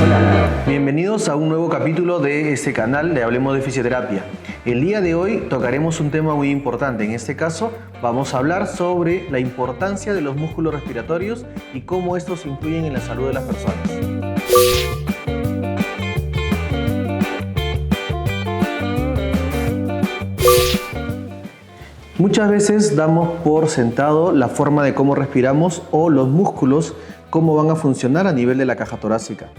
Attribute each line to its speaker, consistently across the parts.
Speaker 1: Hola, bienvenidos a un nuevo capítulo de este canal de Hablemos de Fisioterapia. El día de hoy tocaremos un tema muy importante. En este caso vamos a hablar sobre la importancia de los músculos respiratorios y cómo estos influyen en la salud de las personas. Muchas veces damos por sentado la forma de cómo respiramos o los músculos, cómo van a funcionar a nivel de la caja torácica.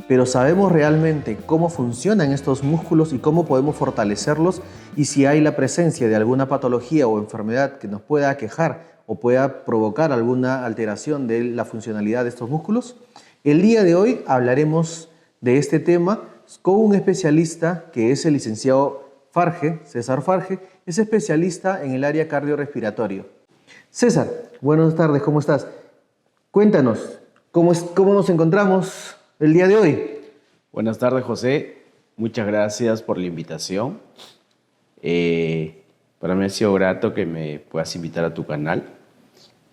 Speaker 1: Pero ¿sabemos realmente cómo funcionan estos músculos y cómo podemos fortalecerlos? Y si hay la presencia de alguna patología o enfermedad que nos pueda aquejar o pueda provocar alguna alteración de la funcionalidad de estos músculos. El día de hoy hablaremos de este tema con un especialista que es el licenciado Farge, César Farge, es especialista en el área cardiorrespiratorio. César, buenas tardes, ¿cómo estás? Cuéntanos, ¿cómo nos encontramos el día de hoy?
Speaker 2: Buenas tardes, José. Muchas gracias por la invitación. Para mí ha sido grato que me puedas invitar a tu canal.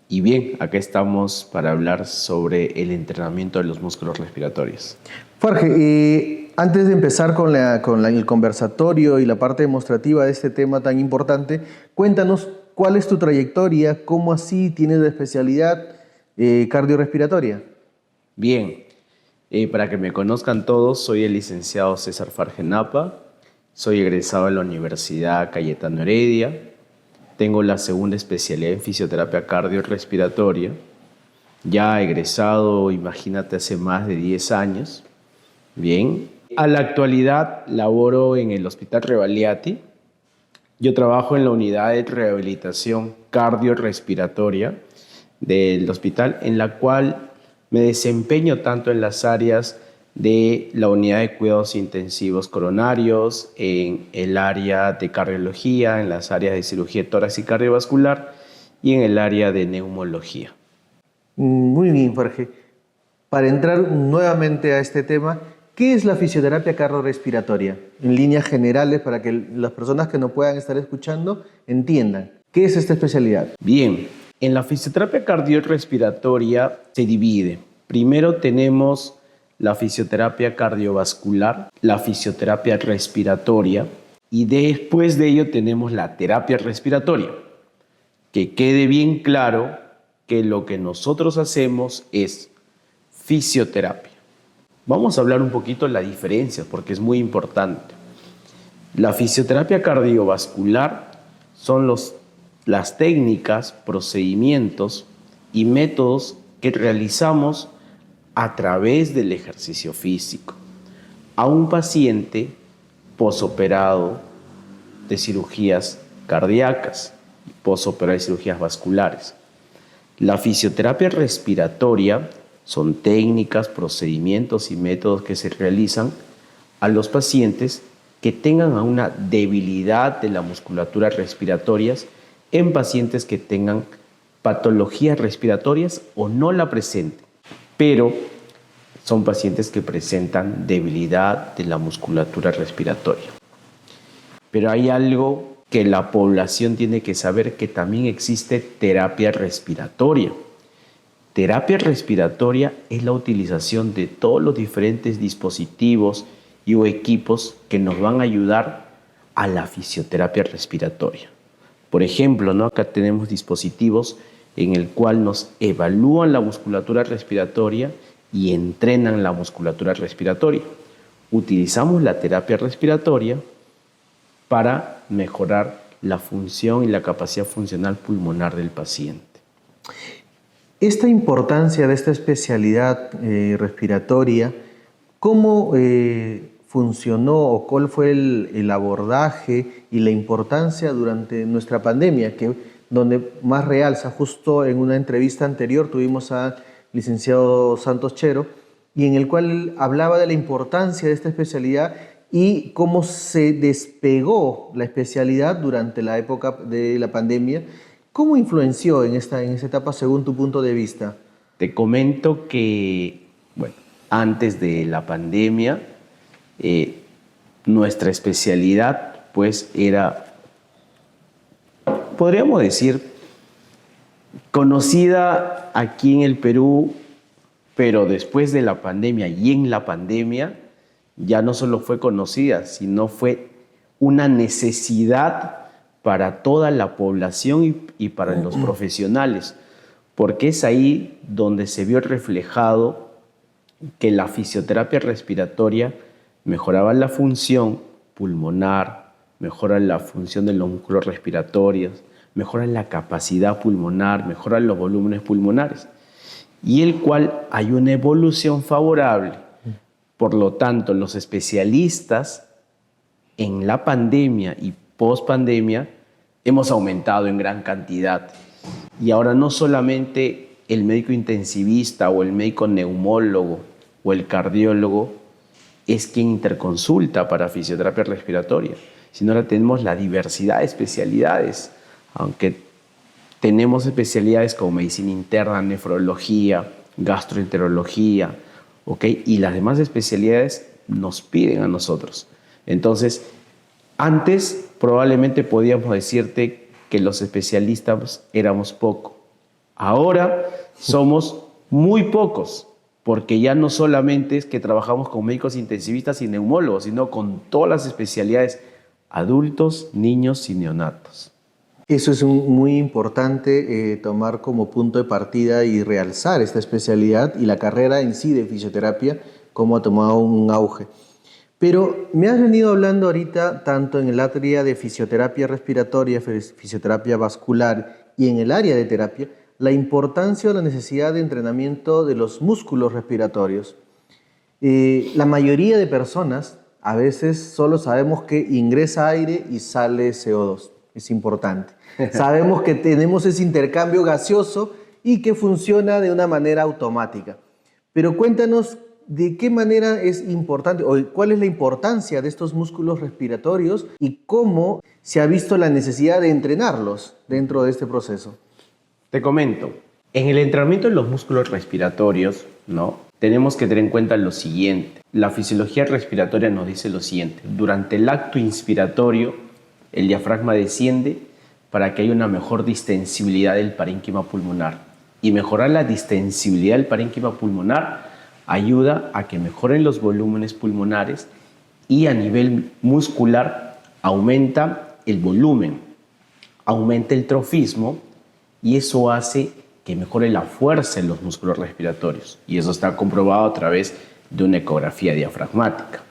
Speaker 2: Y bien, acá estamos para hablar sobre el entrenamiento de los músculos respiratorios.
Speaker 1: Farge, antes de empezar con el conversatorio y la parte demostrativa de este tema tan importante, cuéntanos cuál es tu trayectoria, cómo así tienes la especialidad cardiorrespiratoria.
Speaker 2: Bien, para que me conozcan todos, soy el licenciado César Farge Napa, soy egresado de la Universidad Cayetano Heredia, tengo la segunda especialidad en fisioterapia cardiorrespiratoria, ya egresado, imagínate, hace más de 10 años. Bien, a la actualidad laboro en el Hospital Rebagliati. Yo trabajo en la unidad de rehabilitación cardiorrespiratoria del hospital, en la cual me desempeño tanto en las áreas de la unidad de cuidados intensivos coronarios, en el área de cardiología, en las áreas de cirugía tórax y cardiovascular y en el área de neumología.
Speaker 1: Muy bien, Farge. Para entrar nuevamente a este tema, ¿qué es la fisioterapia cardiorrespiratoria? En líneas generales, para que las personas que nos puedan estar escuchando entiendan. ¿Qué es esta especialidad?
Speaker 2: Bien, en la fisioterapia cardiorrespiratoria se divide. Primero tenemos la fisioterapia cardiovascular, la fisioterapia respiratoria y después de ello tenemos la terapia respiratoria. Que quede bien claro que lo que nosotros hacemos es fisioterapia. Vamos a hablar un poquito de la diferencia porque es muy importante. La fisioterapia cardiovascular son las técnicas, procedimientos y métodos que realizamos a través del ejercicio físico a un paciente posoperado de cirugías cardíacas, posoperado de cirugías vasculares. La fisioterapia respiratoria son técnicas, procedimientos y métodos que se realizan a los pacientes que tengan una debilidad de la musculatura respiratoria en pacientes que tengan patologías respiratorias o no la presenten, pero son pacientes que presentan debilidad de la musculatura respiratoria. Pero hay algo que la población tiene que saber, que también existe terapia respiratoria. Terapia respiratoria es la utilización de todos los diferentes dispositivos o equipos que nos van a ayudar a la fisioterapia respiratoria. Por ejemplo, acá tenemos dispositivos en el cual nos evalúan la musculatura respiratoria y entrenan la musculatura respiratoria. Utilizamos la terapia respiratoria para mejorar la función y la capacidad funcional pulmonar del paciente.
Speaker 1: Esta importancia de esta especialidad respiratoria, ¿cómo funcionó o cuál fue el abordaje y la importancia durante nuestra pandemia, donde más realza? Justo en una entrevista anterior tuvimos al licenciado Santos Chero, y en el cual hablaba de la importancia de esta especialidad y cómo se despegó la especialidad durante la época de la pandemia. ¿Cómo influenció en esa etapa según tu punto de vista?
Speaker 2: Te comento que, antes de la pandemia, nuestra especialidad pues era, podríamos decir, conocida aquí en el Perú pero después de la pandemia y en la pandemia ya no solo fue conocida, sino fue una necesidad para toda la población y para los profesionales, porque es ahí donde se vio reflejado que la fisioterapia respiratoria mejoraba la función pulmonar, mejora la función de los músculos respiratorios, mejora la capacidad pulmonar, mejora los volúmenes pulmonares, y el cual hay una evolución favorable. Por lo tanto, los especialistas en la pandemia y post-pandemia hemos aumentado en gran cantidad. Y ahora no solamente el médico intensivista o el médico neumólogo o el cardiólogo es quien interconsulta para fisioterapia respiratoria, sino ahora tenemos la diversidad de especialidades, aunque tenemos especialidades como medicina interna, nefrología, gastroenterología, ¿okay? Y las demás especialidades nos piden a nosotros. Entonces, antes probablemente podíamos decirte que los especialistas éramos pocos. Ahora somos muy pocos, porque ya no solamente es que trabajamos con médicos intensivistas y neumólogos, sino con todas las especialidades, adultos, niños y neonatos.
Speaker 1: Eso es muy importante tomar como punto de partida y realzar esta especialidad y la carrera en sí de fisioterapia, como ha tomado un auge. Pero me has venido hablando ahorita tanto en el área de fisioterapia respiratoria, fisioterapia vascular y en el área de terapia, la importancia o la necesidad de entrenamiento de los músculos respiratorios. La mayoría de personas a veces solo sabemos que ingresa aire y sale CO2. Es importante. Sabemos que tenemos ese intercambio gaseoso y que funciona de una manera automática. Pero cuéntanos de qué manera es importante o cuál es la importancia de estos músculos respiratorios y cómo se ha visto la necesidad de entrenarlos dentro de este proceso.
Speaker 2: Te comento, en el entrenamiento de los músculos respiratorios, ¿no? Tenemos que tener en cuenta lo siguiente. La fisiología respiratoria nos dice lo siguiente. Durante el acto inspiratorio, el diafragma desciende para que haya una mejor distensibilidad del parénquima pulmonar. Y mejorar la distensibilidad del parénquima pulmonar ayuda a que mejoren los volúmenes pulmonares y a nivel muscular aumenta el volumen, aumenta el trofismo y eso hace que mejore la fuerza en los músculos respiratorios. Y eso está comprobado a través de una ecografía diafragmática.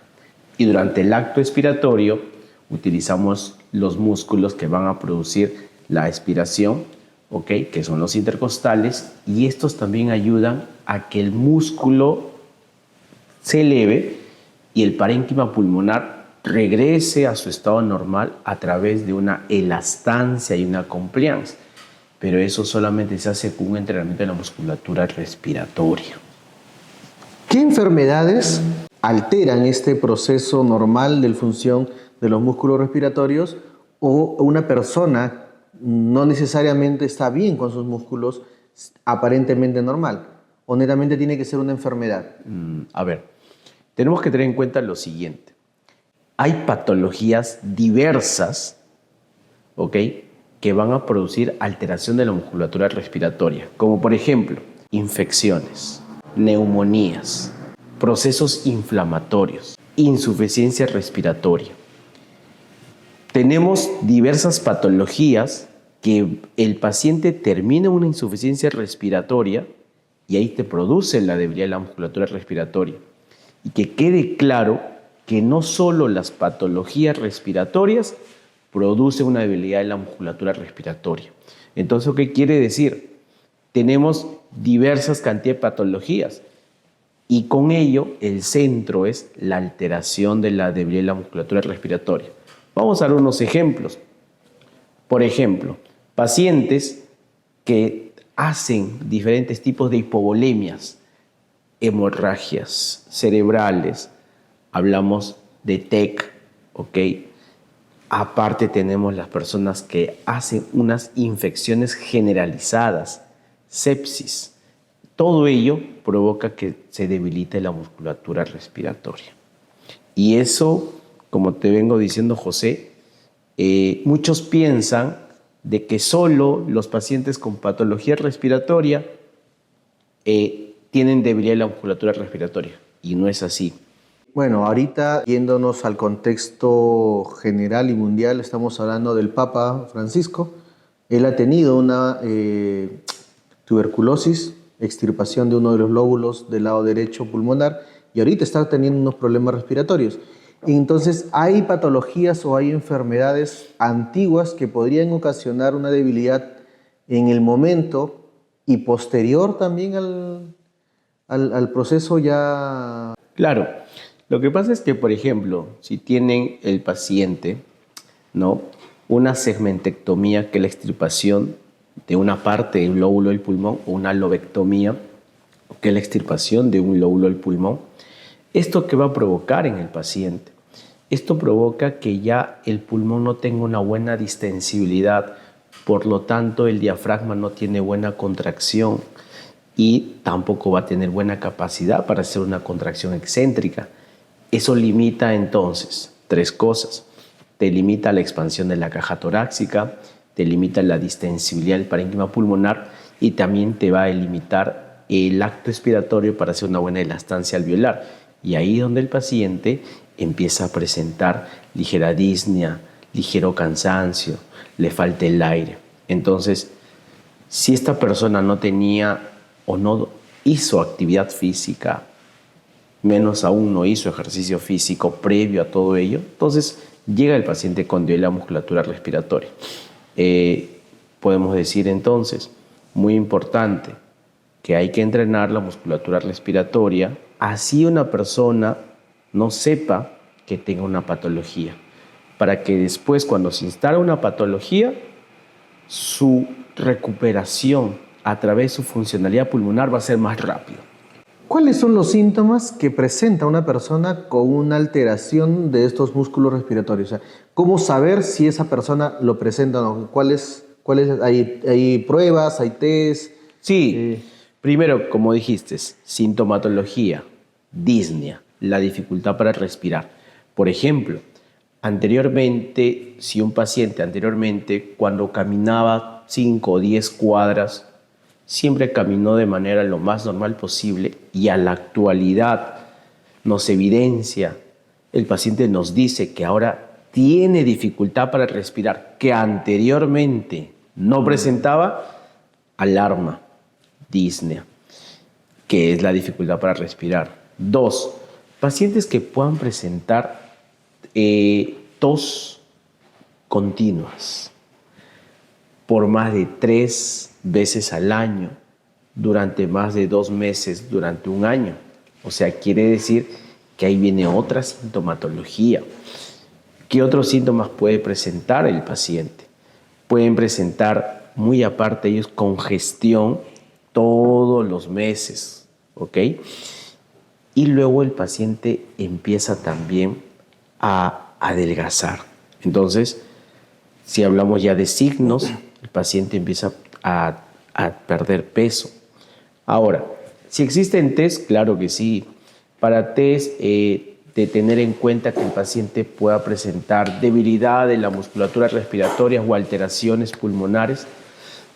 Speaker 2: Y durante el acto expiratorio utilizamos los músculos que van a producir la expiración, ¿okay? Que son los intercostales, y estos también ayudan a que el músculo se eleve y el parénquima pulmonar regrese a su estado normal a través de una elastancia y una compliance. Pero eso solamente se hace con un entrenamiento de la musculatura respiratoria.
Speaker 1: ¿Qué enfermedades alteran este proceso normal de función de los músculos respiratorios o una persona no necesariamente está bien con sus músculos aparentemente normal? ¿O netamente tiene que ser una enfermedad?
Speaker 2: A ver, tenemos que tener en cuenta lo siguiente. Hay patologías diversas, ¿ok?, que van a producir alteración de la musculatura respiratoria, como por ejemplo, infecciones, neumonías, procesos inflamatorios, insuficiencia respiratoria. Tenemos diversas patologías que el paciente termina una insuficiencia respiratoria y ahí te produce la debilidad de la musculatura respiratoria. Y que quede claro que no solo las patologías respiratorias producen una debilidad de la musculatura respiratoria. Entonces, ¿qué quiere decir? Tenemos diversas cantidades de patologías y con ello el centro es la alteración de la debilidad de la musculatura respiratoria. Vamos a dar unos ejemplos. Por ejemplo, pacientes que hacen diferentes tipos de hipovolemias, hemorragias cerebrales, hablamos de TEC, ¿ok? Aparte tenemos las personas que hacen unas infecciones generalizadas, sepsis. Todo ello provoca que se debilite la musculatura respiratoria. Y eso, como te vengo diciendo, José, muchos piensan de que solo los pacientes con patología respiratoria tienen debilidad de la musculatura respiratoria. Y no es así.
Speaker 1: Bueno, ahorita yéndonos al contexto general y mundial, estamos hablando del Papa Francisco. Él ha tenido una tuberculosis, extirpación de uno de los lóbulos del lado derecho pulmonar y ahorita está teniendo unos problemas respiratorios. Entonces, ¿hay patologías o hay enfermedades antiguas que podrían ocasionar una debilidad en el momento y posterior también al proceso ya?
Speaker 2: Claro, lo que pasa es que, por ejemplo, si tienen el paciente, ¿no?, una segmentectomía, que es la extirpación de una parte del lóbulo del pulmón, o una lobectomía, que es la extirpación de un lóbulo del pulmón, ¿esto qué va a provocar en el paciente? Esto provoca que ya el pulmón no tenga una buena distensibilidad, por lo tanto el diafragma no tiene buena contracción y tampoco va a tener buena capacidad para hacer una contracción excéntrica. Eso limita entonces 3 cosas. Te limita la expansión de la caja torácica, te limita la distensibilidad del parénquima pulmonar y también te va a limitar el acto expiratorio para hacer una buena elastancia alveolar. Y ahí es donde el paciente empieza a presentar ligera disnea, ligero cansancio, le falta el aire. Entonces, si esta persona no tenía o no hizo actividad física, menos aún no hizo ejercicio físico previo a todo ello, entonces llega el paciente con debilidad musculatura respiratoria. Podemos decir entonces, muy importante, que hay que entrenar la musculatura respiratoria, así una persona no sepa que tenga una patología, para que después, cuando se instala una patología, su recuperación a través de su funcionalidad pulmonar va a ser más rápido.
Speaker 1: ¿Cuáles son los síntomas que presenta una persona con una alteración de estos músculos respiratorios? O sea, ¿cómo saber si esa persona lo presenta o no? ¿Hay pruebas, hay test?
Speaker 2: Sí, primero, como dijiste, sintomatología, disnea, la dificultad para respirar. Por ejemplo, anteriormente, si un paciente cuando caminaba 5 o 10 cuadras, siempre caminó de manera lo más normal posible y a la actualidad nos evidencia, el paciente nos dice que ahora tiene dificultad para respirar, que anteriormente no presentaba, alarma, disnea, que es la dificultad para respirar. 2, pacientes que puedan presentar tos continuas por más de 3 veces al año, durante más de 2 meses, durante un año. O sea, quiere decir que ahí viene otra sintomatología. ¿Qué otros síntomas puede presentar el paciente? Pueden presentar, muy aparte ellos, congestión todos los meses, ¿ok? Y luego el paciente empieza también a adelgazar. Entonces, si hablamos ya de signos, el paciente empieza a perder peso. Ahora, si existen test, claro que sí. Para test de tener en cuenta que el paciente pueda presentar debilidad de la musculatura respiratoria o alteraciones pulmonares,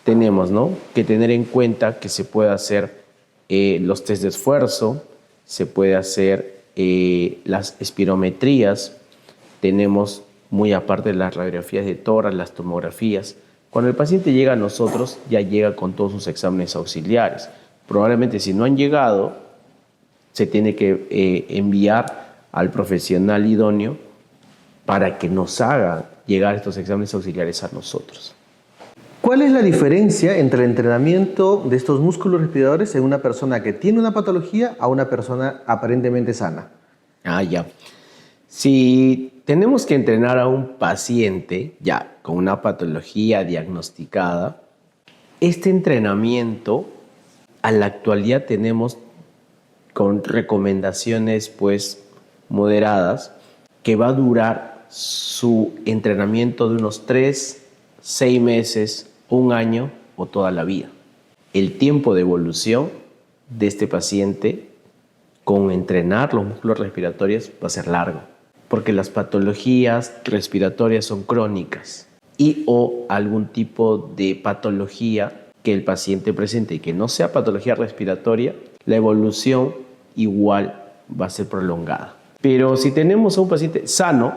Speaker 2: tenemos, ¿no?, que tener en cuenta que se puede hacer los test de esfuerzo, se puede hacer las espirometrías, tenemos muy aparte las radiografías de tórax, las tomografías. Cuando el paciente llega a nosotros, ya llega con todos sus exámenes auxiliares. Probablemente si no han llegado, se tiene que enviar al profesional idóneo para que nos haga llegar estos exámenes auxiliares a nosotros.
Speaker 1: ¿Cuál es la diferencia entre el entrenamiento de estos músculos respiradores en una persona que tiene una patología a una persona aparentemente sana?
Speaker 2: Ya. Si tenemos que entrenar a un paciente ya con una patología diagnosticada, este entrenamiento a la actualidad tenemos con recomendaciones pues moderadas, que va a durar su entrenamiento de unos 3, 6 meses, 1 año o toda la vida. El tiempo de evolución de este paciente con entrenar los músculos respiratorios va a ser largo, porque las patologías respiratorias son crónicas y o algún tipo de patología que el paciente presente y que no sea patología respiratoria la evolución igual va a ser prolongada. Pero si tenemos a un paciente sano,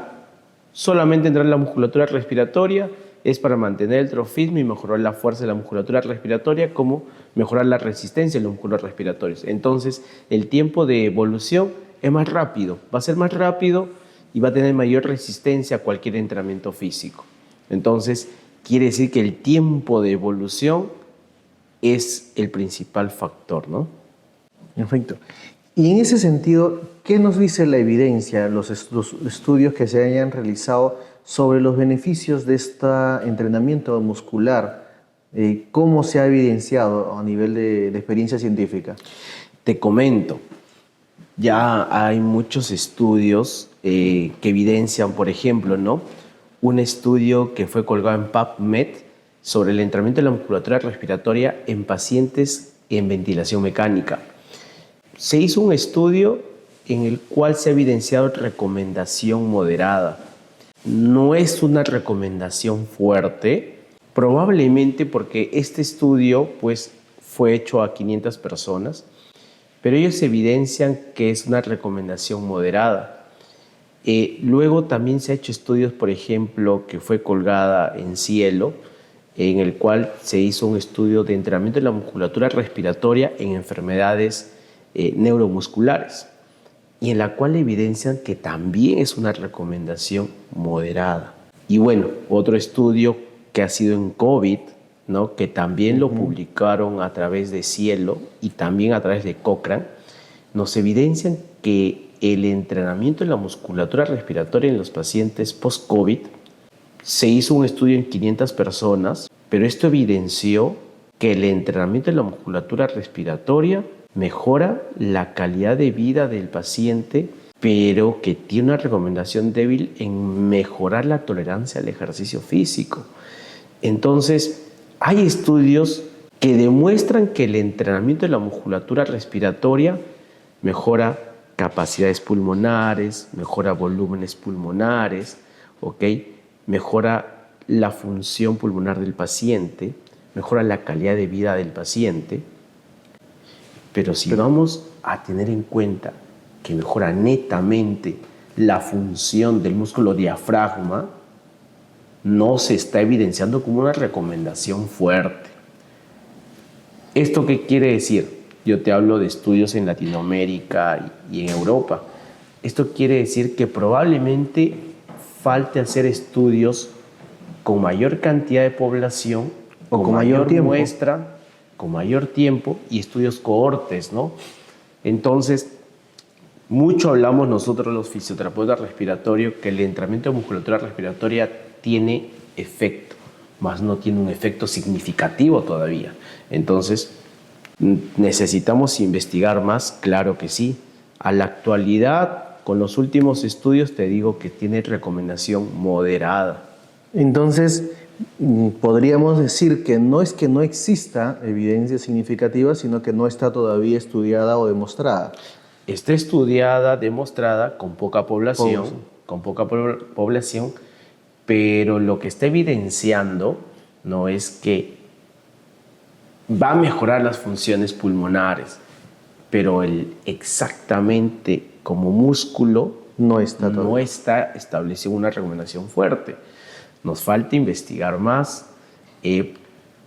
Speaker 2: solamente entrar en la musculatura respiratoria es para mantener el trofismo y mejorar la fuerza de la musculatura respiratoria, como mejorar la resistencia de los músculos respiratorios. Entonces, el tiempo de evolución es más rápido, va a ser más rápido y va a tener mayor resistencia a cualquier entrenamiento físico. Entonces, quiere decir que el tiempo de evolución es el principal factor, ¿no?
Speaker 1: Perfecto. Y en ese sentido, ¿qué nos dice la evidencia, los estudios que se hayan realizado sobre los beneficios de este entrenamiento muscular? ¿Cómo se ha evidenciado a nivel de experiencia científica?
Speaker 2: Te comento, ya hay muchos estudios que evidencian, por ejemplo, ¿no? Un estudio que fue colgado en PubMed sobre el entrenamiento de la musculatura respiratoria en pacientes en ventilación mecánica. Se hizo un estudio en el cual se ha evidenciado recomendación moderada. No es una recomendación fuerte, probablemente porque este estudio pues, fue hecho a 500 personas, pero ellos evidencian que es una recomendación moderada. Luego también se ha hecho estudios, por ejemplo, que fue colgada en Cielo, en el cual se hizo un estudio de entrenamiento de la musculatura respiratoria en enfermedades neuromusculares, y en la cual evidencian que también es una recomendación moderada. Y bueno, otro estudio que ha sido en COVID, ¿no? Que también lo publicaron a través de Cielo y también a través de Cochrane, nos evidencian que el entrenamiento de la musculatura respiratoria en los pacientes post-COVID se hizo un estudio en 500 personas, pero esto evidenció que el entrenamiento de la musculatura respiratoria mejora la calidad de vida del paciente, pero que tiene una recomendación débil en mejorar la tolerancia al ejercicio físico. Entonces, hay estudios que demuestran que el entrenamiento de la musculatura respiratoria mejora capacidades pulmonares, mejora volúmenes pulmonares, ¿ok? Mejora la función pulmonar del paciente, mejora la calidad de vida del paciente. Pero si vamos a tener en cuenta que mejora netamente la función del músculo diafragma, no se está evidenciando como una recomendación fuerte. ¿Esto qué quiere decir? Yo te hablo de estudios en Latinoamérica y en Europa. Esto quiere decir que probablemente falte hacer estudios con mayor cantidad de población o con mayor muestra, con mayor tiempo y estudios cohortes, ¿no? Entonces, mucho hablamos nosotros los fisioterapeutas respiratorios que el entrenamiento de musculatura respiratoria tiene efecto, mas no tiene un efecto significativo todavía. Entonces, ¿necesitamos investigar más? Claro que sí. A la actualidad, con los últimos estudios, te digo que tiene recomendación moderada.
Speaker 1: Entonces, podríamos decir que no es que no exista evidencia significativa, sino que no está todavía estudiada o demostrada.
Speaker 2: Está estudiada, demostrada, con poca población, pero lo que está evidenciando no es que va a mejorar las funciones pulmonares, pero exactamente como músculo no está establecido una recomendación fuerte. Nos falta investigar más.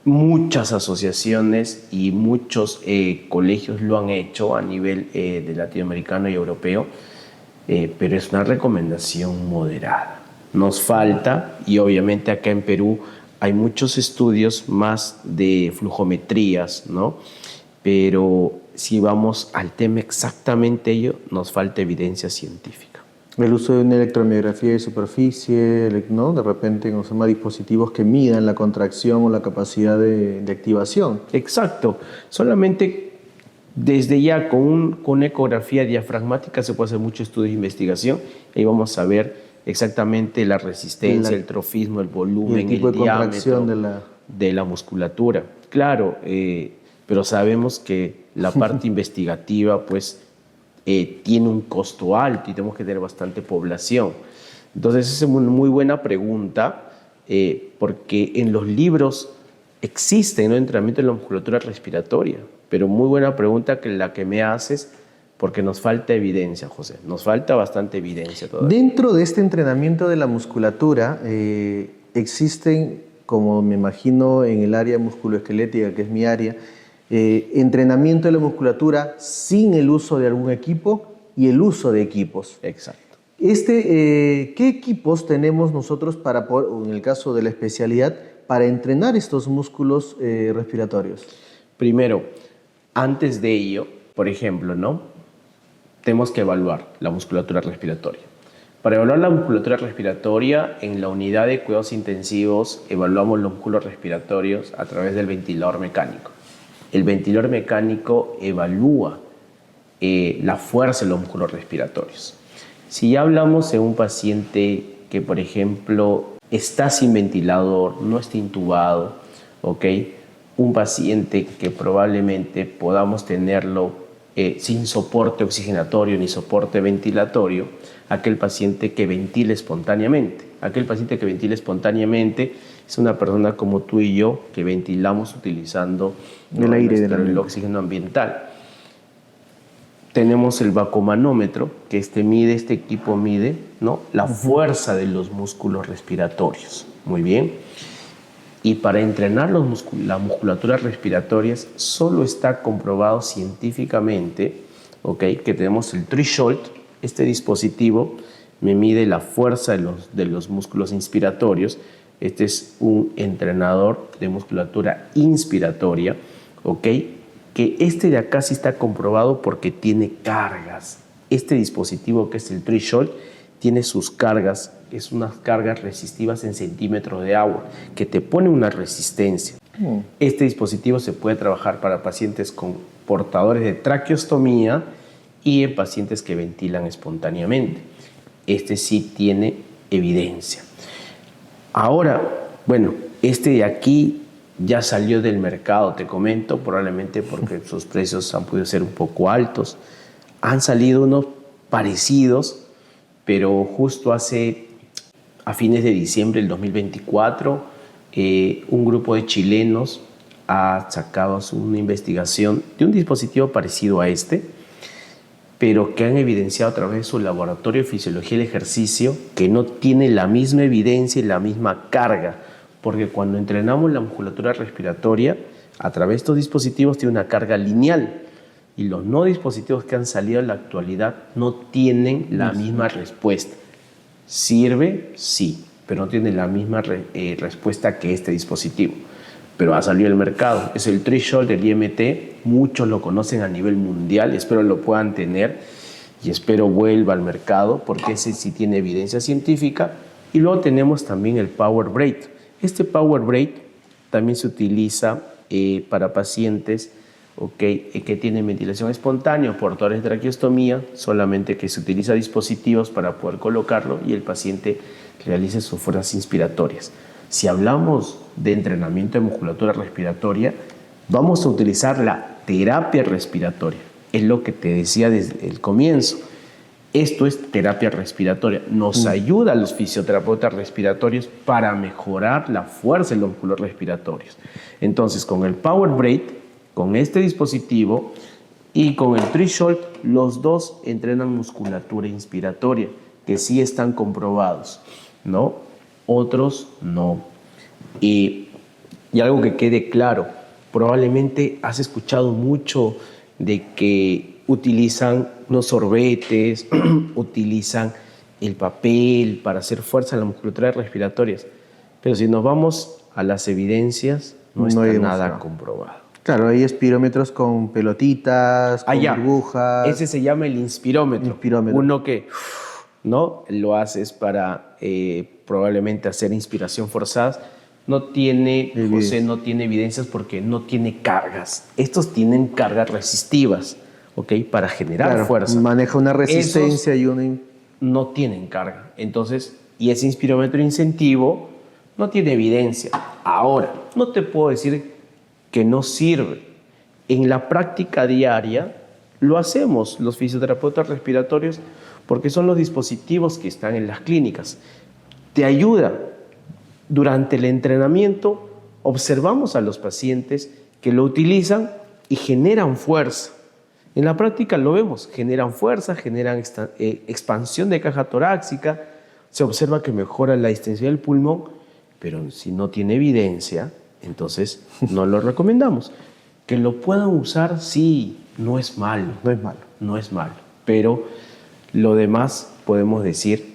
Speaker 2: Muchas asociaciones y muchos colegios lo han hecho a nivel de latinoamericano y europeo, pero es una recomendación moderada. Nos falta, y obviamente acá en Perú hay muchos estudios más de flujometrías, ¿no? Pero si vamos al tema exactamente ello, nos falta evidencia científica.
Speaker 1: El uso de una electromiografía de superficie, ¿no? De repente nos llama dispositivos que midan la contracción o la capacidad de activación.
Speaker 2: Exacto. Solamente desde ya con una ecografía diafragmática se puede hacer mucho estudio de investigación. Ahí vamos a ver exactamente la resistencia, el trofismo, el volumen, el diámetro de la musculatura. Claro, pero sabemos que la parte investigativa pues tiene un costo alto y tenemos que tener bastante población. Entonces esa es una muy buena pregunta, porque en los libros existe, ¿no?, entrenamiento de la musculatura respiratoria, Pero muy buena pregunta que la que me haces, porque nos falta evidencia, José. Nos falta bastante evidencia todavía.
Speaker 1: Dentro de este entrenamiento de la musculatura, existen, como me imagino en el área musculoesquelética, que es mi área, entrenamiento de la musculatura sin el uso de algún equipo y el uso de equipos.
Speaker 2: Exacto.
Speaker 1: ¿Qué equipos tenemos nosotros para poder, o en el caso de la especialidad, para entrenar estos músculos respiratorios?
Speaker 2: Primero, antes de ello, por ejemplo, ¿no? Tenemos que evaluar la musculatura respiratoria. Para evaluar la musculatura respiratoria, en la unidad de cuidados intensivos evaluamos los músculos respiratorios a través del ventilador mecánico. El ventilador mecánico evalúa la fuerza de los músculos respiratorios. Si ya hablamos de un paciente que, por ejemplo, está sin ventilador, no está intubado, ¿ok? Un paciente que probablemente podamos tenerlo sin soporte oxigenatorio ni soporte ventilatorio, aquel paciente que ventila espontáneamente. Aquel paciente que ventila espontáneamente es una persona como tú y yo que ventilamos utilizando el oxígeno ambiental. Tenemos el vacuomanómetro, que este equipo mide, ¿no?, la fuerza de los músculos respiratorios. Muy bien. Y para entrenar la musculatura respiratoria solo está comprobado científicamente, ¿okay?, que tenemos el threshold. Este dispositivo me mide la fuerza de los músculos inspiratorios. Este es un entrenador de musculatura inspiratoria, ¿ok?, que este de acá sí está comprobado porque tiene cargas. Este dispositivo, que es el threshold, tiene sus cargas, es unas cargas resistivas en centímetros de agua, que te pone una resistencia. Este dispositivo se puede trabajar para pacientes con portadores de traqueostomía y en pacientes que ventilan espontáneamente. Este sí tiene evidencia. Ahora, bueno, este de aquí ya salió del mercado, te comento, probablemente porque sus precios han podido ser un poco altos. Han salido unos parecidos, pero justo a fines de diciembre del 2024, un grupo de chilenos ha sacado una investigación de un dispositivo parecido a este, pero que han evidenciado a través de su laboratorio de fisiología del ejercicio que no tiene la misma evidencia y la misma carga, porque cuando entrenamos la musculatura respiratoria, a través de estos dispositivos tiene una carga lineal, y los no dispositivos que han salido en la actualidad no tienen la misma respuesta. ¿Sirve? Sí, pero no tiene la misma respuesta que este dispositivo. Pero ha salido al mercado. Es el threshold del IMT. Muchos lo conocen a nivel mundial. Espero lo puedan tener y espero vuelva al mercado porque ese sí tiene evidencia científica. Y luego tenemos también el Power Break. Este Power Break también se utiliza para pacientes que tienen ventilación espontánea, portadores de traqueostomía, solamente que se utiliza dispositivos para poder colocarlo y el paciente realice sus fuerzas inspiratorias. Si hablamos de entrenamiento de musculatura respiratoria, vamos a utilizar la terapia respiratoria. Es lo que te decía desde el comienzo. Esto es terapia respiratoria. Nos ayuda a los fisioterapeutas respiratorios para mejorar la fuerza de los músculos respiratorios. Entonces, con el Power Break, con este dispositivo y con el threshold, los dos entrenan musculatura inspiratoria, que sí están comprobados, ¿no? Otros no. Y algo que quede claro, probablemente has escuchado mucho de que utilizan unos sorbetes, utilizan el papel para hacer fuerza en la musculatura respiratoria. Pero si nos vamos a las evidencias, no está nada comprobado.
Speaker 1: Claro, hay espirómetros con pelotitas, con burbujas.
Speaker 2: Ese se llama el inspirómetro. Uno que ¿no? Lo haces para probablemente hacer inspiración forzada. No tiene, José, no tiene evidencias porque no tiene cargas. Estos tienen cargas resistivas, ¿ok? Para generar fuerza.
Speaker 1: Maneja una resistencia y una...
Speaker 2: No tienen carga. Entonces, y ese inspirómetro incentivo no tiene evidencia. Ahora, no te puedo decir que no sirve. En la práctica diaria lo hacemos los fisioterapeutas respiratorios porque son los dispositivos que están en las clínicas. Te ayuda. Durante el entrenamiento observamos a los pacientes que lo utilizan y generan fuerza. En la práctica lo vemos, generan fuerza, generan expansión de caja torácica, se observa que mejora la distensión del pulmón, pero si no tiene evidencia, entonces no lo recomendamos. Que lo puedan usar, sí, no es malo.
Speaker 1: No es malo.
Speaker 2: No es malo, pero lo demás podemos decir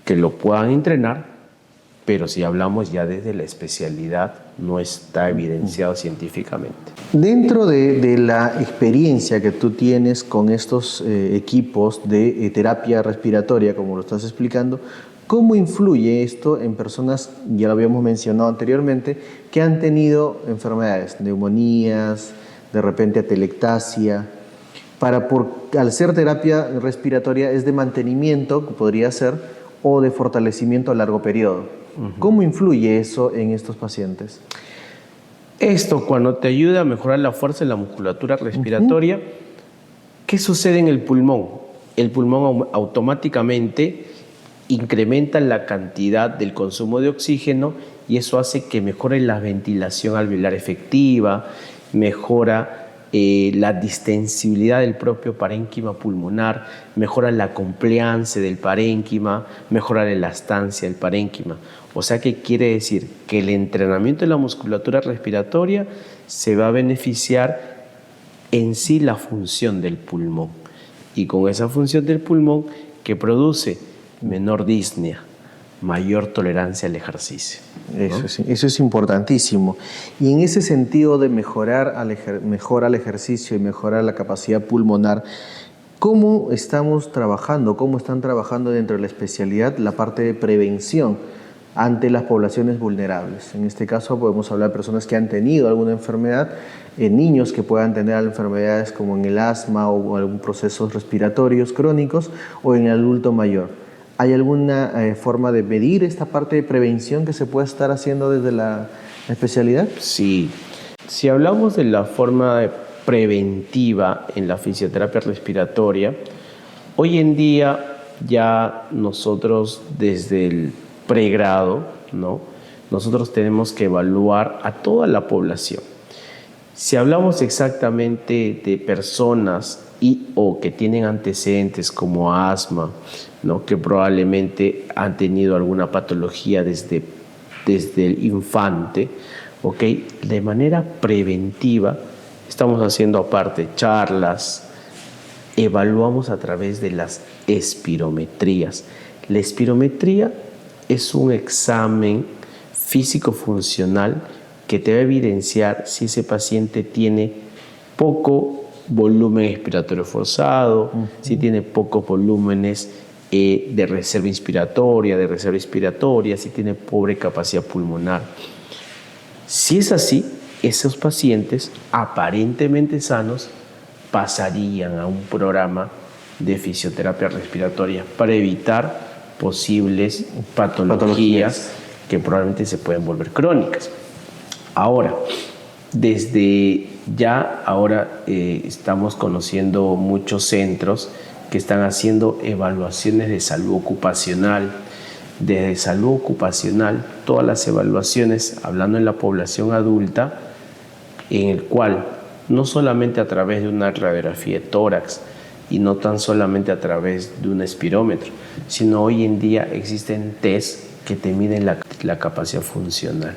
Speaker 2: que lo puedan entrenar, pero si hablamos ya desde la especialidad, no está evidenciado científicamente.
Speaker 1: Dentro de la experiencia que tú tienes con estos equipos de terapia respiratoria, como lo estás explicando, ¿cómo influye esto en personas, ya lo habíamos mencionado anteriormente, que han tenido enfermedades, neumonías, de repente atelectasia? Al ser terapia respiratoria es de mantenimiento, podría ser, o de fortalecimiento a largo periodo. ¿Cómo influye eso en estos pacientes?
Speaker 2: Esto, cuando te ayuda a mejorar la fuerza de la musculatura respiratoria, ¿qué sucede en el pulmón? El pulmón automáticamente incrementa la cantidad del consumo de oxígeno y eso hace que mejore la ventilación alveolar efectiva, mejora la distensibilidad del propio parénquima pulmonar, mejora la compliance del parénquima, mejora la elastancia del parénquima. O sea, ¿qué quiere decir? Que el entrenamiento de la musculatura respiratoria se va a beneficiar en sí la función del pulmón. Y con esa función del pulmón que produce menor disnea, mayor tolerancia al ejercicio, ¿no?
Speaker 1: Eso es importantísimo. Y en ese sentido de mejora al ejercicio y mejorar la capacidad pulmonar, ¿cómo estamos trabajando? ¿Cómo están trabajando dentro de la especialidad la parte de prevención ante las poblaciones vulnerables? En este caso podemos hablar de personas que han tenido alguna enfermedad, niños que puedan tener enfermedades como en el asma o algún procesos respiratorios crónicos, o en el adulto mayor. ¿Hay alguna forma de medir esta parte de prevención que se pueda estar haciendo desde la especialidad?
Speaker 2: Sí. Si hablamos de la forma preventiva en la fisioterapia respiratoria, hoy en día ya nosotros desde el pregrado, ¿no? Nosotros tenemos que evaluar a toda la población. Si hablamos exactamente de personas o que tienen antecedentes como asma, ¿no? Que probablemente han tenido alguna patología desde el infante, ¿ok? De manera preventiva estamos haciendo aparte charlas, evaluamos a través de las espirometrías. La espirometría es un examen físico-funcional que te va a evidenciar si ese paciente tiene poco volumen expiratorio forzado, si tiene pocos volúmenes de reserva inspiratoria, si tiene pobre capacidad pulmonar. Si es así, esos pacientes aparentemente sanos pasarían a un programa de fisioterapia respiratoria para evitar posibles patologías que probablemente se pueden volver crónicas. Ahora, estamos conociendo muchos centros que están haciendo evaluaciones de salud ocupacional. Desde salud ocupacional, todas las evaluaciones, hablando en la población adulta, en el cual no solamente a través de una radiografía de tórax y no tan solamente a través de un espirómetro, sino hoy en día existen test que te miden la capacidad funcional.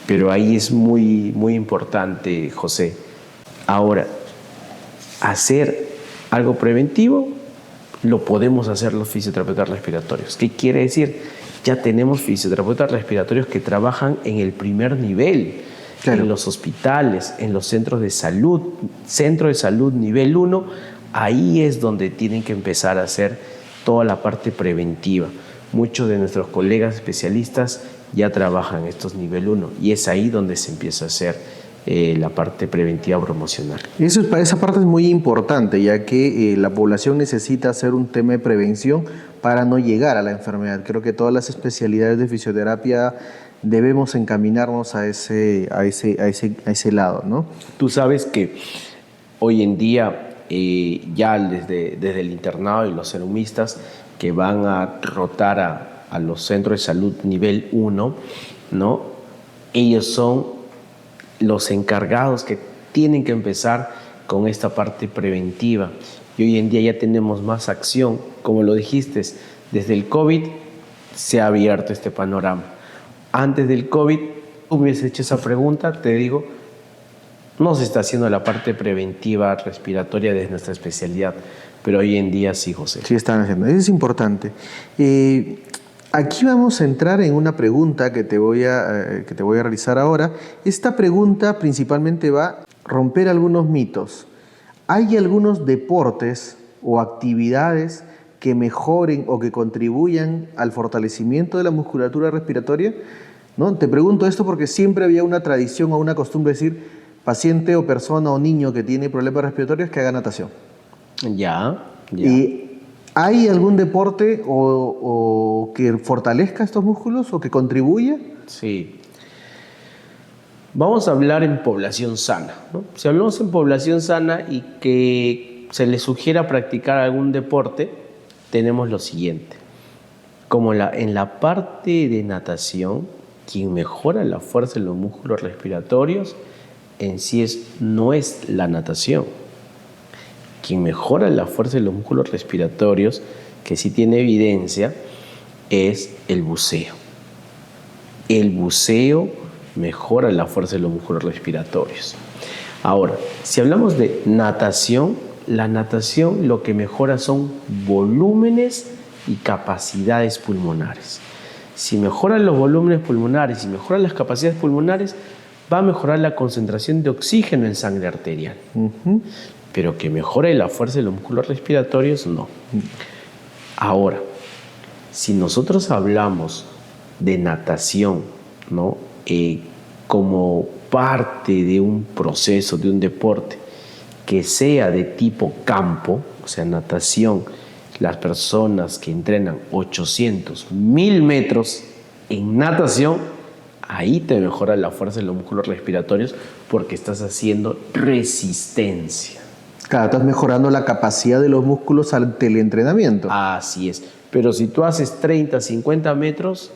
Speaker 2: Pero ahí es muy, muy importante, José. Ahora, hacer algo preventivo lo podemos hacer los fisioterapeutas respiratorios. ¿Qué quiere decir? Ya tenemos fisioterapeutas respiratorios que trabajan en el primer nivel, claro, en los hospitales, en los centros de salud. Centro de salud nivel 1, ahí es donde tienen que empezar a hacer toda la parte preventiva. Muchos de nuestros colegas especialistas ya trabajan estos nivel 1 y es ahí donde se empieza a hacer la parte preventiva promocional.
Speaker 1: Esa parte es muy importante, ya que la población necesita hacer un tema de prevención para no llegar a la enfermedad. Creo que todas las especialidades de fisioterapia debemos encaminarnos a ese lado, ¿no?
Speaker 2: Tú sabes que hoy en día ya desde el internado y los serumistas que van a rotar a los centros de salud nivel 1, ¿no? Ellos son los encargados que tienen que empezar con esta parte preventiva. Y hoy en día ya tenemos más acción. Como lo dijiste, desde el COVID se ha abierto este panorama. Antes del COVID, hubiese hecho esa pregunta, te digo, no se está haciendo la parte preventiva respiratoria de nuestra especialidad, pero hoy en día sí, José.
Speaker 1: Sí, están haciendo. Eso es importante. Aquí vamos a entrar en una pregunta que te voy a realizar ahora. Esta pregunta principalmente va a romper algunos mitos. ¿Hay algunos deportes o actividades que mejoren o que contribuyan al fortalecimiento de la musculatura respiratoria? ¿No? Te pregunto esto porque siempre había una tradición o una costumbre de decir paciente o persona o niño que tiene problemas respiratorios que haga natación.
Speaker 2: Ya.
Speaker 1: ¿Y hay algún deporte o que fortalezca estos músculos o que contribuya?
Speaker 2: Sí. Vamos a hablar en población sana, ¿no? Si hablamos en población sana y que se les sugiera practicar algún deporte, tenemos lo siguiente. Como en la parte de natación, quien mejora la fuerza de los músculos respiratorios en sí no es la natación. Quien mejora la fuerza de los músculos respiratorios, que sí tiene evidencia, es el buceo. El buceo mejora la fuerza de los músculos respiratorios. Ahora, si hablamos de natación, la natación lo que mejora son volúmenes y capacidades pulmonares. Si mejoran los volúmenes pulmonares y mejoran las capacidades pulmonares, va a mejorar la concentración de oxígeno en sangre arterial. Pero que mejore la fuerza de los músculos respiratorios, no. Ahora, si nosotros hablamos de natación, ¿no? Como parte de un proceso, de un deporte que sea de tipo campo, o sea, natación, las personas que entrenan 800, 1000 metros en natación, ahí te mejora la fuerza de los músculos respiratorios porque estás haciendo resistencia.
Speaker 1: Claro, estás mejorando la capacidad de los músculos ante el entrenamiento.
Speaker 2: Así es. Pero si tú haces 30, 50 metros,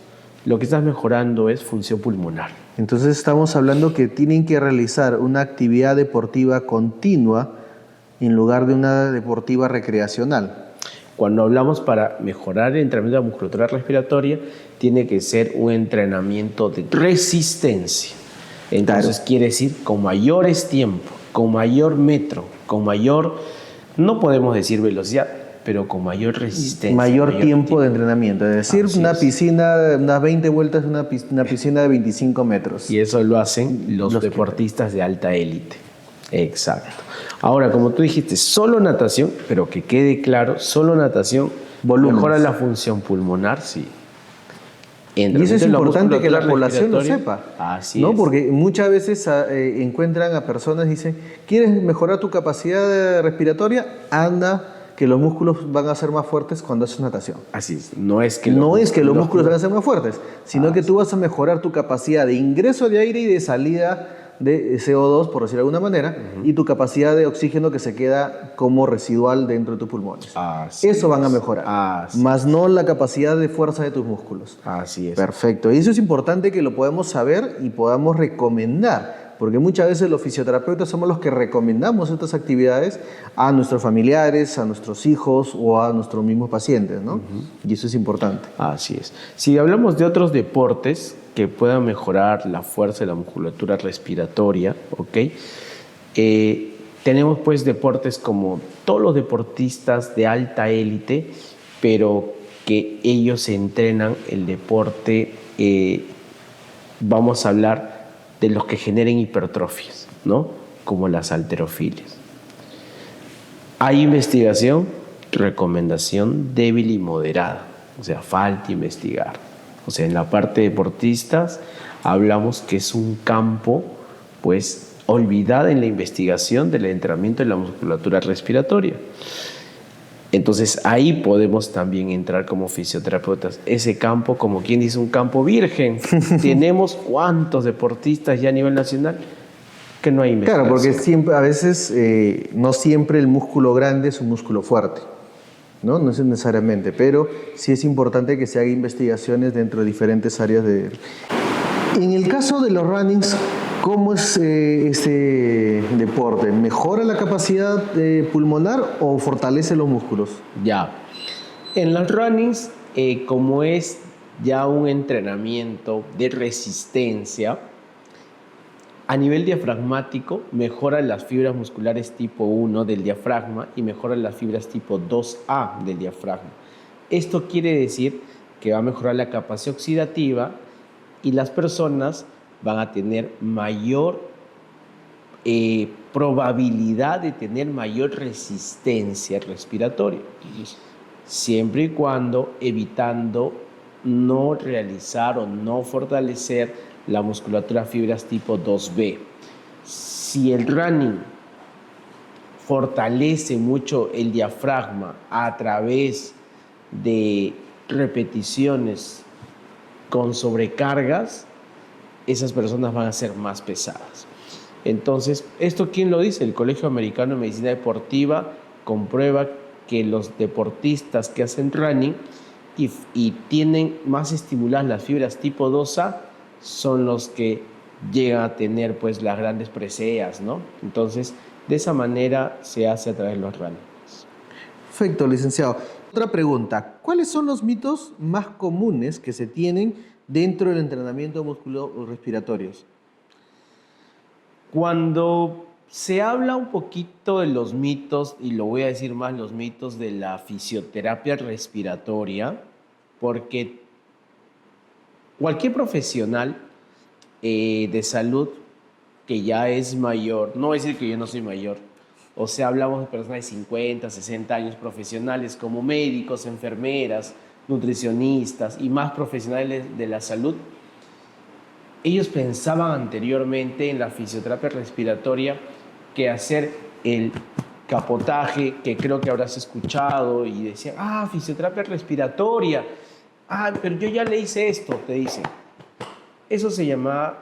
Speaker 2: lo que estás mejorando es función pulmonar.
Speaker 1: Entonces estamos hablando que tienen que realizar una actividad deportiva continua en lugar de una deportiva recreacional.
Speaker 2: Cuando hablamos para mejorar el entrenamiento de la musculatura respiratoria, tiene que ser un entrenamiento de resistencia. Entonces quiere decir con mayores tiempos, con mayor metro, con mayor, no podemos decir velocidad, pero con mayor resistencia.
Speaker 1: Mayor tiempo de entrenamiento, es decir, una piscina, unas 20 vueltas, una piscina de 25 metros.
Speaker 2: Y eso lo hacen los deportistas de alta élite. Exacto. Ahora, como tú dijiste, solo natación, pero que quede claro, solo natación mejora la función pulmonar, sí.
Speaker 1: Y eso es importante que la población lo sepa.
Speaker 2: Así
Speaker 1: ¿no?
Speaker 2: es.
Speaker 1: Porque muchas veces encuentran a personas y dicen, ¿quieres mejorar tu capacidad respiratoria? Anda, que los músculos van a ser más fuertes cuando haces natación.
Speaker 2: Así es. No es que
Speaker 1: los músculos van a ser más fuertes, sino que tú vas a mejorar tu capacidad de ingreso de aire y de salida de CO2, por decirlo de alguna manera, y tu capacidad de oxígeno que se queda como residual dentro de tus pulmones. Eso van a mejorar, más no la capacidad de fuerza de tus músculos.
Speaker 2: Así es.
Speaker 1: Perfecto. Y eso es importante que lo podamos saber y podamos recomendar, porque muchas veces los fisioterapeutas somos los que recomendamos estas actividades a nuestros familiares, a nuestros hijos o a nuestros mismos pacientes, ¿no? Y eso es importante.
Speaker 2: Así es. Si hablamos de otros deportes que puedan mejorar la fuerza de la musculatura respiratoria, ¿ok? Tenemos pues deportes como todos los deportistas de alta élite, pero que ellos entrenan el deporte, vamos a hablar de los que generen hipertrofias, ¿no? Como las halterofilias. Hay investigación, recomendación débil y moderada, o sea, falta investigar. O sea, en la parte de deportistas hablamos que es un campo, pues, olvidado en la investigación del entrenamiento de la musculatura respiratoria. Entonces, ahí podemos también entrar como fisioterapeutas. Ese campo, como quien dice, un campo virgen. Tenemos cuántos deportistas ya a nivel nacional que no hay investigación.
Speaker 1: Claro, porque siempre, a veces no siempre el músculo grande es un músculo fuerte. No es necesariamente, pero sí es importante que se haga investigaciones dentro de diferentes áreas de... En el caso de los runnings, ¿Cómo es este deporte? ¿Mejora la capacidad pulmonar o fortalece los músculos?
Speaker 2: Ya. En los runnings, como es ya un entrenamiento de resistencia, a nivel diafragmático mejora las fibras musculares tipo 1 del diafragma y mejora las fibras tipo 2A del diafragma. Esto quiere decir que va a mejorar la capacidad oxidativa y las personas van a tener mayor probabilidad de tener mayor resistencia respiratoria, siempre y cuando evitando no realizar o no fortalecer la musculatura fibras tipo 2B. Si el running fortalece mucho el diafragma a través de repeticiones con sobrecargas, esas personas van a ser más pesadas. Entonces, ¿esto quién lo dice? El Colegio Americano de Medicina Deportiva comprueba que los deportistas que hacen running y tienen más estimuladas las fibras tipo 2A son los que llegan a tener pues las grandes preseas, ¿no? Entonces, de esa manera se hace a través de los runnings.
Speaker 1: Perfecto, licenciado. Otra pregunta, ¿cuáles son los mitos más comunes que se tienen dentro del entrenamiento musculo-respiratorios?
Speaker 2: Cuando se habla un poquito de los mitos, y lo voy a decir más, los mitos de la fisioterapia respiratoria, porque cualquier profesional de salud que ya es mayor, no voy a decir que yo no soy mayor, o sea, hablamos de personas de 50, 60 años profesionales como médicos, enfermeras, nutricionistas y más profesionales de la salud, ellos pensaban anteriormente en la fisioterapia respiratoria que hacer el capotaje, que creo que habrás escuchado, y decían, fisioterapia respiratoria, pero yo ya le hice esto, te dicen. Eso se llama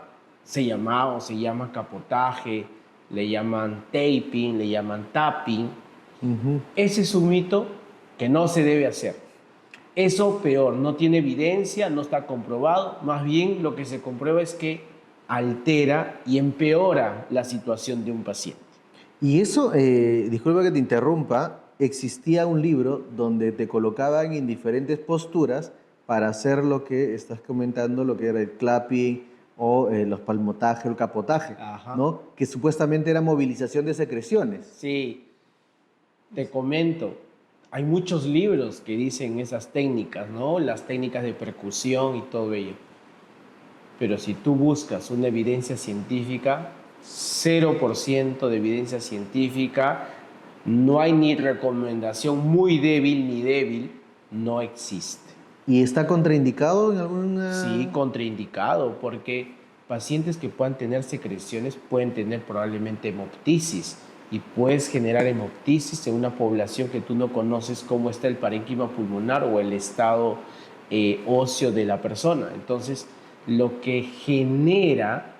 Speaker 2: o se llama capotaje, le llaman taping, le llaman tapping. Ese es un mito que no se debe hacer. Eso peor, no tiene evidencia, no está comprobado, más bien lo que se comprueba es que altera y empeora la situación de un paciente.
Speaker 1: Y eso, disculpa que te interrumpa, existía un libro donde te colocaban en diferentes posturas para hacer lo que estás comentando, lo que era el clapping o los palmotajes o el capotaje, ¿no? Que supuestamente era movilización de secreciones.
Speaker 2: Sí, te comento. Hay muchos libros que dicen esas técnicas, ¿no? Las técnicas de percusión y todo ello. Pero si tú buscas una evidencia científica, 0% de evidencia científica, no hay ni recomendación muy débil ni débil, no existe.
Speaker 1: ¿Y está contraindicado en alguna...?
Speaker 2: Sí, contraindicado, porque pacientes que puedan tener secreciones pueden tener probablemente hemoptisis, y puedes generar hemoptisis en una población que tú no conoces cómo está el parénquima pulmonar o el estado óseo de la persona. Entonces, lo que genera,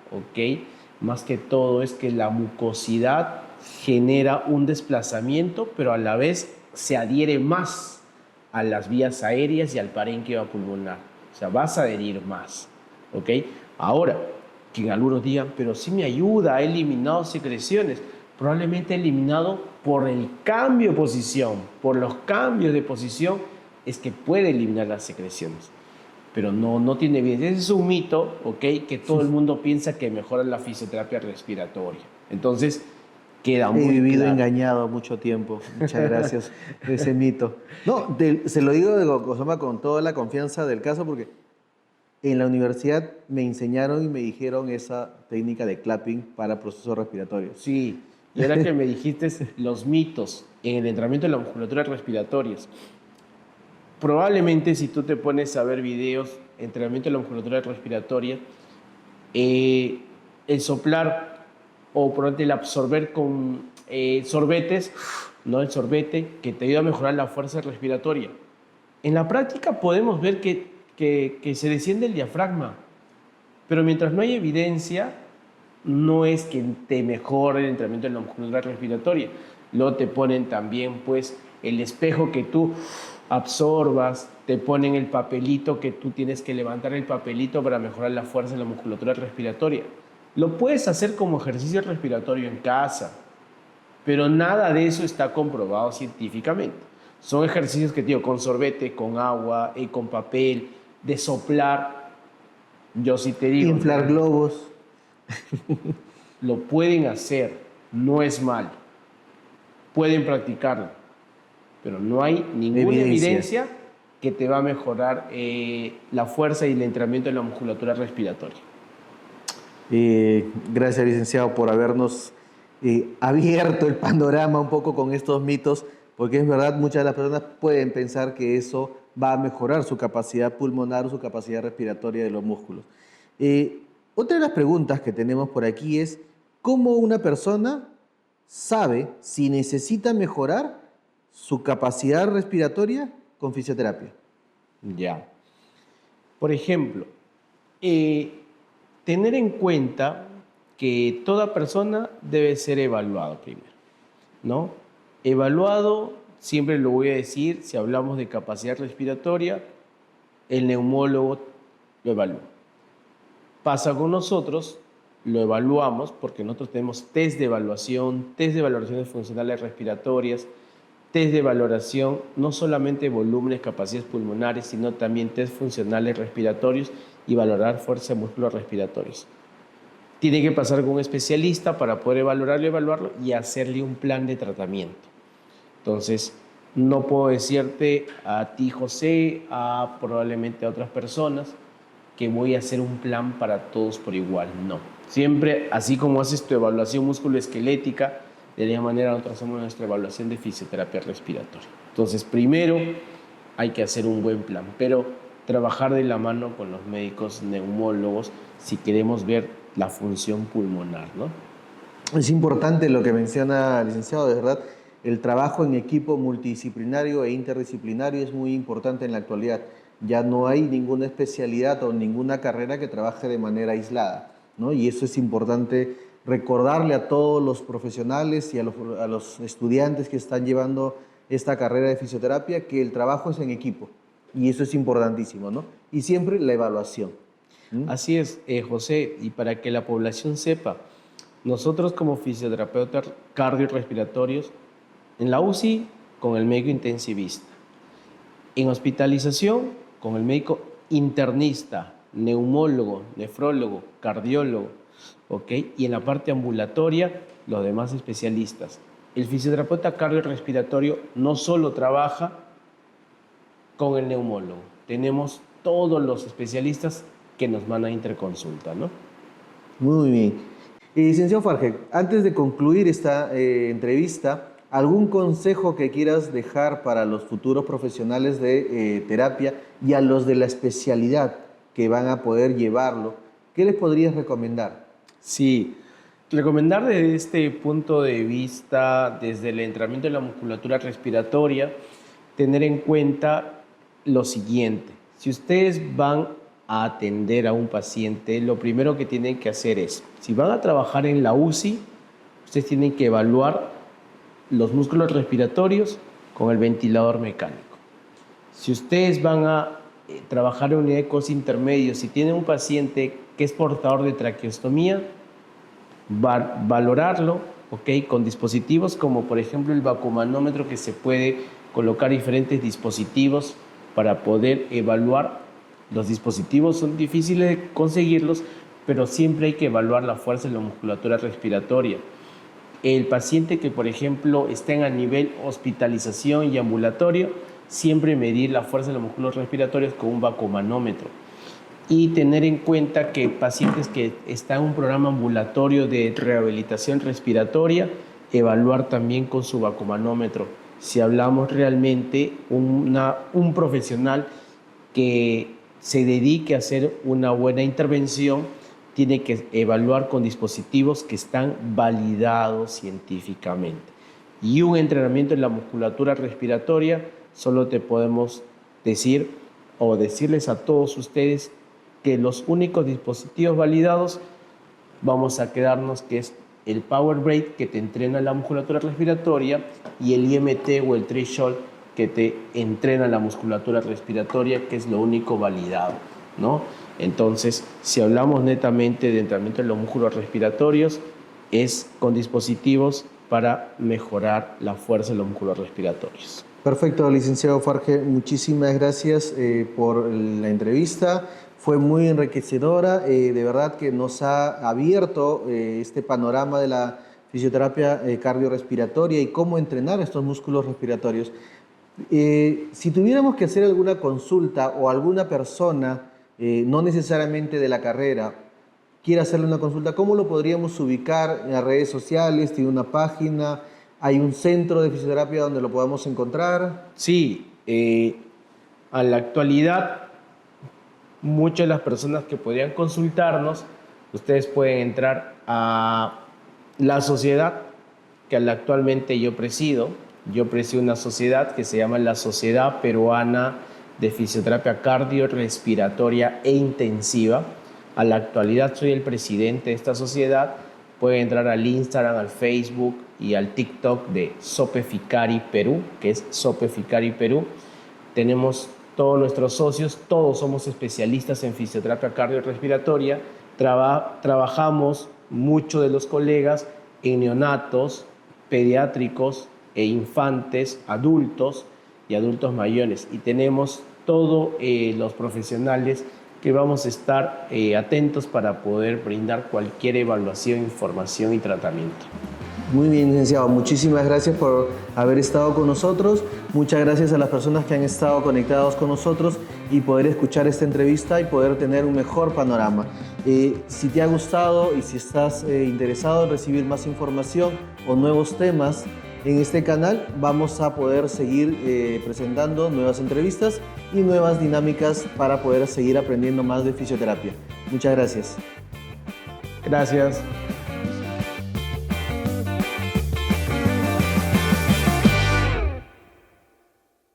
Speaker 2: más que todo es que la mucosidad genera un desplazamiento, pero a la vez se adhiere más a las vías aéreas y al parénquima pulmonar. O sea, vas a adherir más, Ahora, que algunos digan, pero sí me ayuda, he eliminado secreciones. Probablemente eliminado por el cambio de posición, por los cambios de posición, es que puede eliminar las secreciones. Pero no tiene evidencia. Ese es un mito, que todo el mundo piensa que mejora la fisioterapia respiratoria. Entonces, queda muy claro.
Speaker 1: He vivido engañado mucho tiempo. Muchas gracias por ese mito. No, se lo digo con toda la confianza del caso, porque en la universidad me enseñaron y me dijeron esa técnica de clapping para procesos respiratorios.
Speaker 2: Sí. Y ahora que me dijiste los mitos en el entrenamiento de la musculatura respiratoria, probablemente si tú te pones a ver videos de entrenamiento de la musculatura respiratoria, el soplar o probablemente el absorber con sorbetes, ¿no? El sorbete que te ayuda a mejorar la fuerza respiratoria. En la práctica podemos ver que se desciende el diafragma, pero mientras no hay evidencia, no es que te mejore el entrenamiento de la musculatura respiratoria. Luego te ponen también pues el espejo que tú absorbas, te ponen el papelito que tú tienes que levantar el papelito para mejorar la fuerza de la musculatura respiratoria. Lo puedes hacer como ejercicio respiratorio en casa, pero nada de eso está comprobado científicamente. Son ejercicios que, tío, con sorbete, con agua, con papel, de soplar. Yo sí te digo,
Speaker 1: Inflar globos.
Speaker 2: lo pueden hacer, no es mal. Pueden practicarlo, pero no hay ninguna evidencia que te va a mejorar la fuerza y el entrenamiento de la musculatura respiratoria.
Speaker 1: Gracias, licenciado, por habernos abierto el panorama un poco con estos mitos, porque es verdad, muchas de las personas pueden pensar que eso va a mejorar su capacidad pulmonar o su capacidad respiratoria de los músculos. Otra de las preguntas que tenemos por aquí es, ¿cómo una persona sabe si necesita mejorar su capacidad respiratoria con fisioterapia?
Speaker 2: Ya. Por ejemplo, tener en cuenta que toda persona debe ser evaluado primero, ¿no? Evaluado, siempre lo voy a decir, si hablamos de capacidad respiratoria, el neumólogo lo evalúa. Pasa con nosotros, lo evaluamos porque nosotros tenemos test de valoraciones funcionales respiratorias, test de valoración, no solamente volúmenes, capacidades pulmonares, sino también test funcionales respiratorios y valorar fuerza de músculos respiratorios. Tiene que pasar con un especialista para poder evaluarlo y hacerle un plan de tratamiento. Entonces, no puedo decirte a ti, José, probablemente a otras personas, que voy a hacer un plan para todos por igual. No. Siempre, así como haces tu evaluación musculoesquelética, de la misma manera nosotros hacemos nuestra evaluación de fisioterapia respiratoria. Entonces, primero hay que hacer un buen plan, pero trabajar de la mano con los médicos neumólogos si queremos ver la función pulmonar, ¿no?
Speaker 1: Es importante lo que menciona, licenciado, de verdad. El trabajo en equipo multidisciplinario e interdisciplinario es muy importante en la actualidad. Ya no hay ninguna especialidad o ninguna carrera que trabaje de manera aislada, ¿no? Y eso es importante recordarle a todos los profesionales y a los estudiantes que están llevando esta carrera de fisioterapia que el trabajo es en equipo. Y eso es importantísimo, ¿no? Y siempre la evaluación.
Speaker 2: Así es, José, y para que la población sepa, nosotros como fisioterapeutas cardiorrespiratorios, en la UCI con el médico intensivista, en hospitalización con el médico internista, neumólogo, nefrólogo, cardiólogo, ¿ok? Y en la parte ambulatoria, los demás especialistas. El fisioterapeuta cardiorrespiratorio no solo trabaja con el neumólogo, tenemos todos los especialistas que nos van a interconsulta, ¿no?
Speaker 1: Muy bien. Licenciado Farge, antes de concluir esta entrevista, ¿algún consejo que quieras dejar para los futuros profesionales de terapia y a los de la especialidad que van a poder llevarlo? ¿Qué les podrías recomendar?
Speaker 2: Sí, recomendar desde este punto de vista, desde el entrenamiento de la musculatura respiratoria, tener en cuenta lo siguiente. Si ustedes van a atender a un paciente, lo primero que tienen que hacer es, si van a trabajar en la UCI, ustedes tienen que evaluar los músculos respiratorios con el ventilador mecánico. Si ustedes van a trabajar en unidad de cos intermedios, si tienen un paciente que es portador de traqueostomía, valorarlo, ¿ok? Con dispositivos como por ejemplo el vacuomanómetro, que se puede colocar diferentes dispositivos para poder evaluar. Los dispositivos son difíciles de conseguirlos, pero siempre hay que evaluar la fuerza de la musculatura respiratoria. El paciente que, por ejemplo, estén a nivel hospitalización y ambulatorio, siempre medir la fuerza de los músculos respiratorios con un vacuomanómetro. Y tener en cuenta que pacientes que están en un programa ambulatorio de rehabilitación respiratoria, evaluar también con su vacuomanómetro. Si hablamos realmente un profesional que se dedique a hacer una buena intervención, tiene que evaluar con dispositivos que están validados científicamente. Y un entrenamiento en la musculatura respiratoria, solo te podemos decir o decirles a todos ustedes que los únicos dispositivos validados vamos a quedarnos que es el Power Break, que te entrena la musculatura respiratoria, y el IMT o el Threshold, que te entrena la musculatura respiratoria, que es lo único validado. ¿no? Entonces, si hablamos netamente de entrenamiento de los músculos respiratorios, es con dispositivos para mejorar la fuerza de los músculos respiratorios.
Speaker 1: Perfecto, licenciado Farge, muchísimas gracias por la entrevista. Fue muy enriquecedora, de verdad que nos ha abierto este panorama de la fisioterapia cardiorrespiratoria y cómo entrenar estos músculos respiratorios. Si tuviéramos que hacer alguna consulta o alguna persona, no necesariamente de la carrera, quiere hacerle una consulta, ¿cómo lo podríamos ubicar en las redes sociales? ¿Tiene una página? ¿Hay un centro de fisioterapia donde lo podamos encontrar?
Speaker 2: Sí, a la actualidad, muchas de las personas que podrían consultarnos, ustedes pueden entrar a la sociedad que actualmente yo presido. Yo presido una sociedad que se llama la Sociedad Peruana de Fisioterapia Cardiorrespiratoria e Intensiva. A la actualidad soy el presidente de esta sociedad. Pueden entrar al Instagram, al Facebook y al TikTok de Sopeficari Perú, que es Sopeficari Perú. Tenemos todos nuestros socios, todos somos especialistas en fisioterapia cardiorrespiratoria. Trabajamos muchos de los colegas en neonatos, pediátricos e infantes, adultos y adultos mayores. Y tenemos todos los profesionales que vamos a estar atentos para poder brindar cualquier evaluación, información y tratamiento.
Speaker 1: Muy bien, licenciado. Muchísimas gracias por haber estado con nosotros. Muchas gracias a las personas que han estado conectados con nosotros y poder escuchar esta entrevista y poder tener un mejor panorama. Si te ha gustado y si estás interesado en recibir más información o nuevos temas en este canal, vamos a poder seguir presentando nuevas entrevistas y nuevas dinámicas para poder seguir aprendiendo más de fisioterapia. Muchas gracias.
Speaker 2: Gracias.